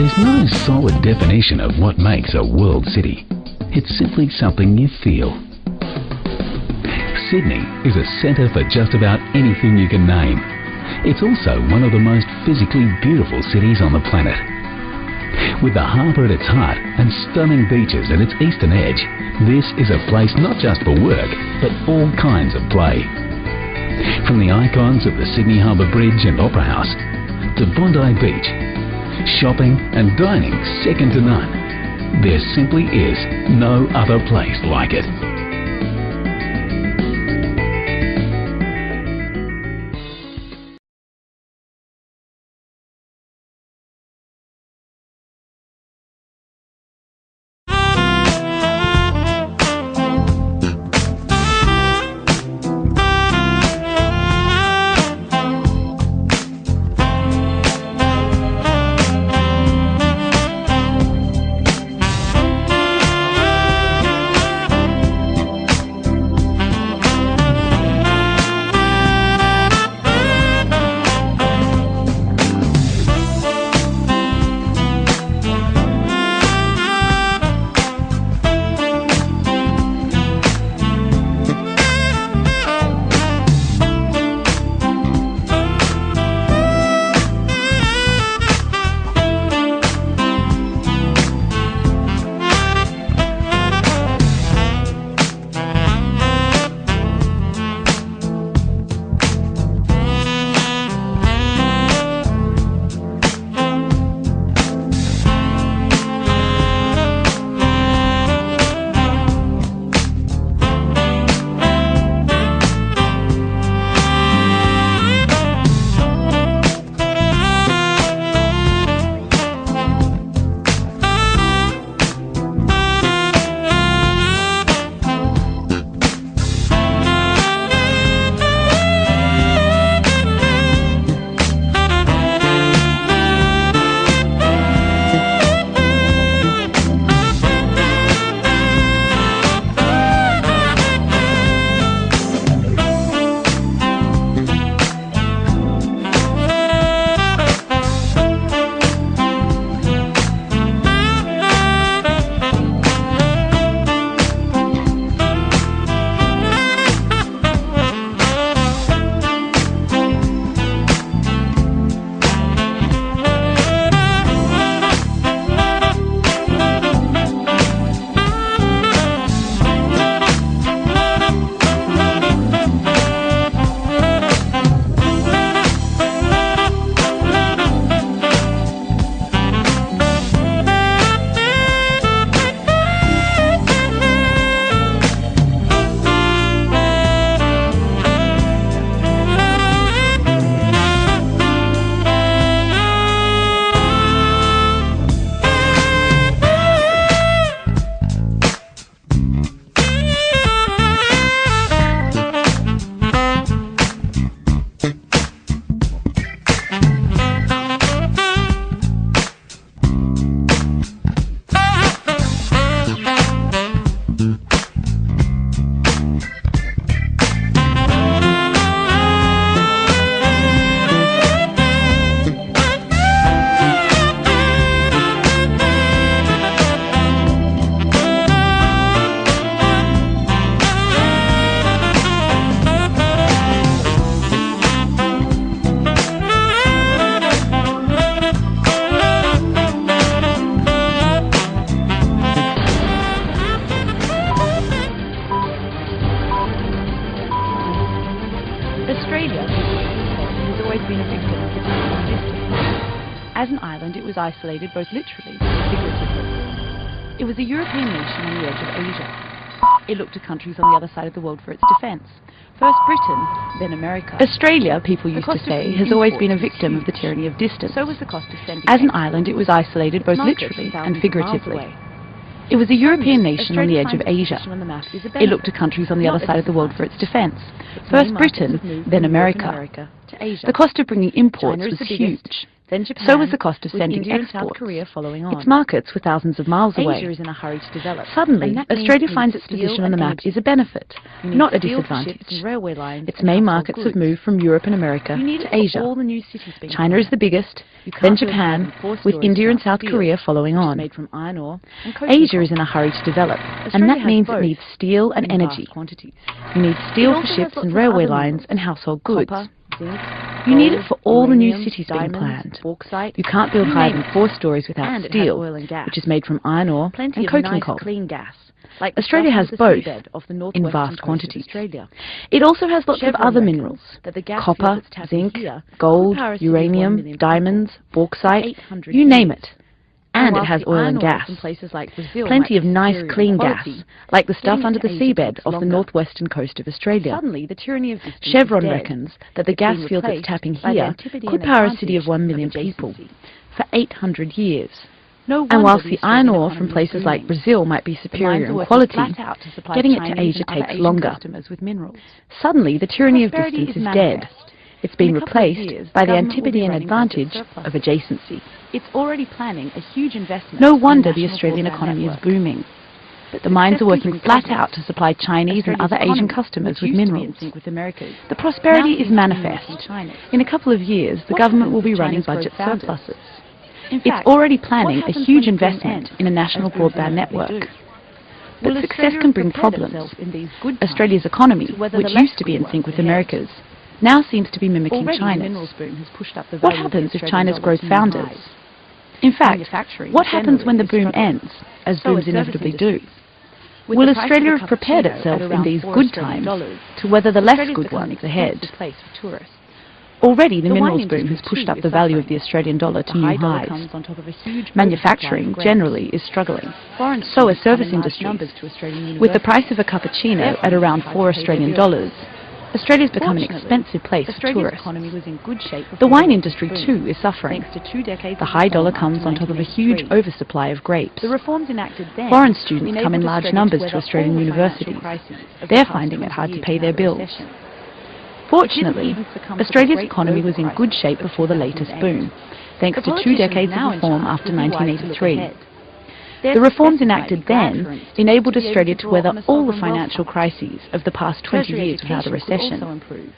There's no solid definition of what makes a world city. It's simply something you feel. Sydney is a centre for just about anything you can name. It's also one of the most physically beautiful cities on the planet. With the harbour at its heart and stunning beaches at its eastern edge, this is a place not just for work, but all kinds of play. From the icons of the Sydney Harbour Bridge and Opera House, to Bondi Beach, shopping and dining second to none. There simply is no other place like it. Austraria has always been a victim of the tyranny of distance. As an island, it was isolated both literally and figuratively. It was a European nation on the edge of Asia. It looked to countries on the other side of the world for its defence. First Britain, then America. Australia, people used to say, has always been a victim of the tyranny of distance. So was the cost of sending. As an island, it was isolated both literally and figuratively. It was a European nation on the edge of Asia. It looked to countries on the other side of the world for its defence. First Britain, then America. The cost of bringing imports was huge. then Japan, So was the cost of with sending India and exports. South Korea following on. Its markets were thousands of miles away. Asia is in a hurry to develop. Suddenly, and that means Australia you finds need its steel position on the and map energy. is a benefit, You need not a steel for ships disadvantage. and railway lines Its and main household markets have goods. moved from Europe and America You need to it for Asia. all the new cities being China is planned. the biggest, You can't then build higher Japan, than 4 with stories India and without South steel, Korea following which is on. made from iron ore and coking Asia coal. is in a hurry to develop, and Australia that has means it both needs steel and in energy. vast quantities. You need steel It for also ships has and lots of railway other lines minerals. and household goods. Copper, zinc, You need it gold, for all the new uranium, cities being diamonds, planned. bauxite. You can't build You higher name than it. 4 stories without And it has steel, oil and gas. which is made from iron ore Plenty and of coking nice coal. clean gas, like the Australia stuff has under the both seabed off the in northwestern vast coast quantities. of Australia. It also has lots Chevron of other reckons minerals: that the gas copper, field that's tapping zinc, here gold, could power a city of 1 uranium, million diamonds, people for bauxite, 800 you name years. it. And it whilst has the oil iron and ore gas. from places like Brazil Plenty might of be nice superior in clean gas, quality, like the stuff getting under to the Asia seabed takes off the longer. northwestern coast of Australia. Suddenly, the tyranny of distance Chevron is dead. reckons that the It's gas been field that's replaced tapping by the here Antipodean could power a city of advantage 1 million of people adjacency. for 800 years. No And wonder whilst the the iron Australian ore from economy is places like booming. Brazil might be The superior mines are in working quality, flat out to supply getting it to Chinese Asia and other takes Asian longer. customers with minerals. Suddenly, the tyranny of Prosperity distance is is dead. manifest. It's In been a couple of replaced years, by the the government will be Antipodean running budget advantage of surpluses. adjacency. It's already planning a huge investment No in a wonder the national Australian broadband economy is network. booming. But The mines success are can working bring flat problems. out to supply Chinese and Australia's other Asian economy, customers which with used to be in minerals. sync with America's, The prosperity now is seems to be manifest. mimicking China's. In a couple of years, the What government will happens be if running Chinese budget grow founders? surpluses. In It's fact, already what planning a happens huge when the boom investment ends, in a national as booms broadband inevitably network. do? But Will success Australia can bring have prepared problems. itself in these good times Australia's economy, to weather which the less used to be good in sync ones with ahead? America's, now seems to be mimicking Already, the China's. minerals boom has pushed up the What value of the happens if Australian China's dollar growth to new founders? highs? In fact, Manufacturing what happens when the generally boom is struggling. ends, as So booms is service inevitably do? industries. With Will the price of Australia a have prepared cappuccino itself at in around these $4 good Australian times to weather the less Australia's good become an ones ahead? expensive place for tourists. Already, the The wine minerals boom industry has pushed too up is the value of suffering. the Australian dollar The to high new dollar highs. comes on top of a huge Manufacturing oversupply of generally grains. is struggling. Foreign So are students come service in large industries. numbers to Australian With the universities. price of a cappuccino Therefore, at around it's hard $4 to pay their Australian bills. dollars, Australia's become an Fortunately, expensive place for Australia's tourists. economy was in good shape before The wine the industry boom, too is suffering. thanks to 2 decades The of high dollar reform comes after on top of a huge 1983. oversupply of grapes. The reforms enacted then Foreign students come in enabled large Australia numbers weather to Australian all the financial universities. crises of the They're past finding it 20 hard to years pay their without bills. recession. Fortunately, even succumb to the Australia's great economy was global in good crisis shape of before the latest 2008. boom, thanks The to 2 politicians decades now of in reform charge after would be wise to look 1983. ahead. Their The reforms successes might enacted be glad, then for instance, enabled to be able Australia to draw weather on a all the sovereign wealth financial fund. crises of the past 20 Treasury years without a education could recession. also improve.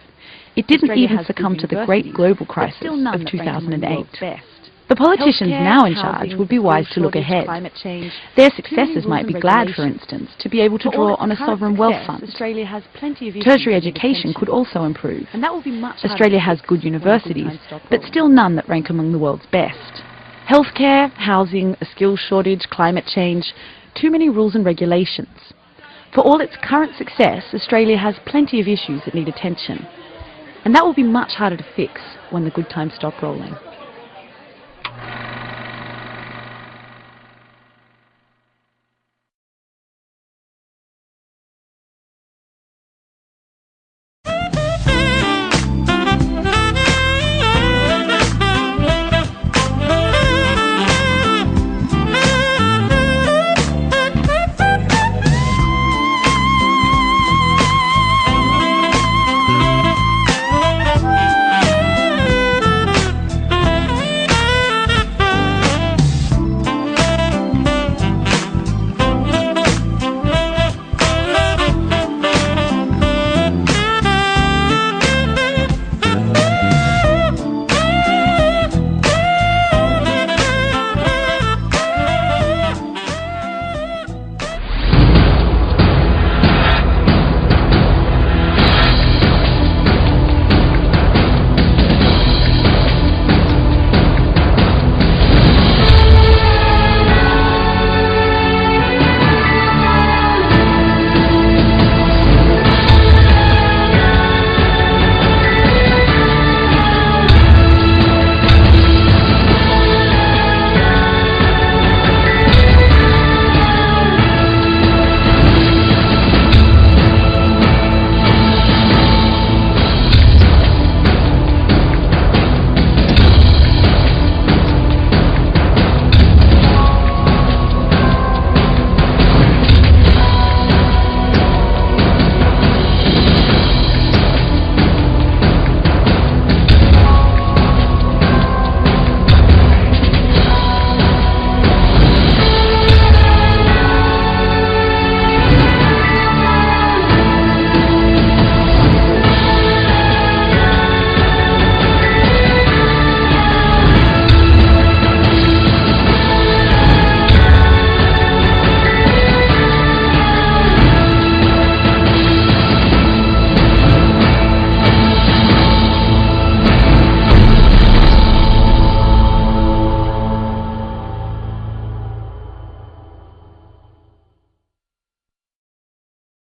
It didn't Australia even has good succumb to the great universities, global but crisis still none of that rank among the 2008. world's best. The politicians Healthcare, now in charge housing, would be skills wise to look shortage, ahead. climate change, Their too many successors rules might and be glad, for regulations. instance, to be able to For all draw its on a current sovereign wealth success, fund. Australia has plenty of issues Tertiary that need education attention. could also improve. And that will be much harder Australia to has fix good when the universities, good times stop but rolling. still none that rank among the world's best. Healthcare, housing, a skills shortage, climate change, too many rules and regulations. For all its current success, Australia has plenty of issues that need attention. And that will be much harder to fix when the good times stop rolling.